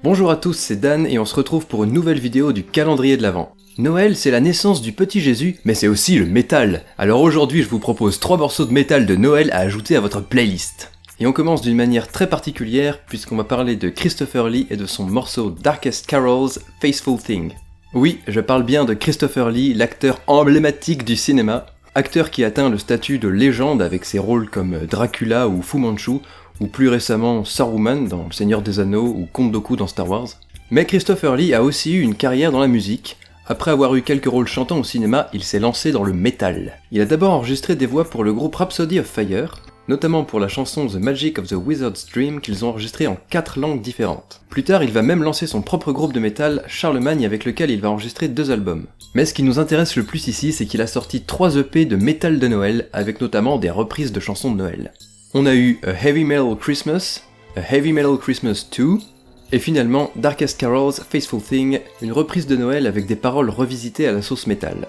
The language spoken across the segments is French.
Bonjour à tous, c'est Dan et on se retrouve pour une nouvelle vidéo du calendrier de l'Avent. Noël, c'est la naissance du petit Jésus, mais c'est aussi le métal. Alors aujourd'hui, je vous propose 3 morceaux de métal de Noël à ajouter à votre playlist. Et on commence d'une manière très particulière, puisqu'on va parler de Christopher Lee et de son morceau Darkest Carols, Faithful Thing. Oui, je parle bien de Christopher Lee, l'acteur emblématique du cinéma, acteur qui atteint le statut de légende avec ses rôles comme Dracula ou Fu Manchu, ou plus récemment Saruman dans Le Seigneur des Anneaux ou Count Dooku dans Star Wars. Mais Christopher Lee a aussi eu une carrière dans la musique. Après avoir eu quelques rôles chantants au cinéma, il s'est lancé dans le métal. Il a d'abord enregistré des voix pour le groupe Rhapsody of Fire, notamment pour la chanson The Magic of the Wizard's Dream qu'ils ont enregistré en 4 langues différentes. Plus tard, il va même lancer son propre groupe de métal, Charlemagne, avec lequel il va enregistrer 2 albums. Mais ce qui nous intéresse le plus ici, c'est qu'il a sorti 3 EP de métal de Noël, avec notamment des reprises de chansons de Noël. On a eu A Heavy Metal Christmas, A Heavy Metal Christmas 2, et finalement Darkest Carols, Faithful Thing, une reprise de Noël avec des paroles revisitées à la sauce métal.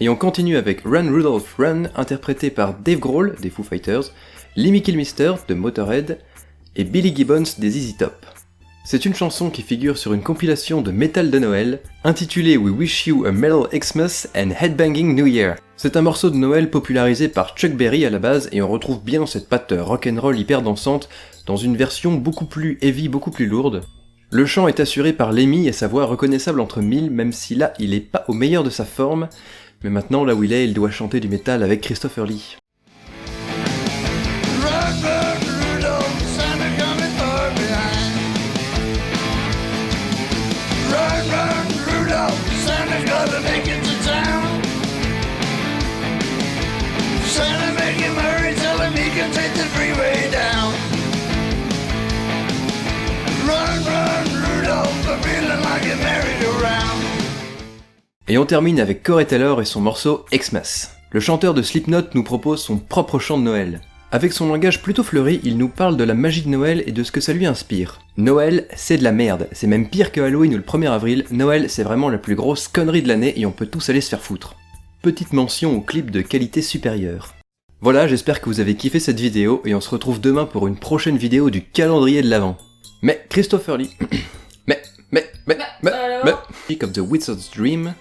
Et on continue avec Run Rudolph Run, interprété par Dave Grohl des Foo Fighters, Lemmy Kilmister de Motorhead et Billy Gibbons des ZZ Top. C'est une chanson qui figure sur une compilation de métal de Noël, intitulée We Wish You a Metal Xmas and Headbanging New Year. C'est un morceau de Noël popularisé par Chuck Berry à la base et on retrouve bien cette patte rock'n'roll hyper dansante dans une version beaucoup plus heavy, beaucoup plus lourde. Le chant est assuré par Lemmy et sa voix reconnaissable entre mille, même si là il est pas au meilleur de sa forme, mais maintenant là où il doit chanter du métal avec Christopher Lee. Et on termine avec Corey Taylor et son morceau Xmas. Le chanteur de Slipknot nous propose son propre chant de Noël. Avec son langage plutôt fleuri, il nous parle de la magie de Noël et de ce que ça lui inspire. Noël, c'est de la merde, c'est même pire que Halloween ou le 1er avril, Noël c'est vraiment la plus grosse connerie de l'année et on peut tous aller se faire foutre. Petite mention au clip de qualité supérieure. Voilà, j'espère que vous avez kiffé cette vidéo et on se retrouve demain pour une prochaine vidéo du calendrier de l'Avent. Mais Christopher Lee... Magic of the Wizard's Dream...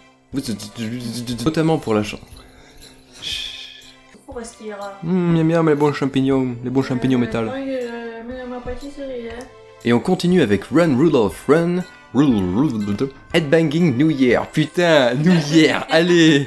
Notamment pour la chanson. Miam miam, les bons champignons métal. Et on continue avec Run Rudolph Run, Headbanging New Year. Putain, New Year, allez!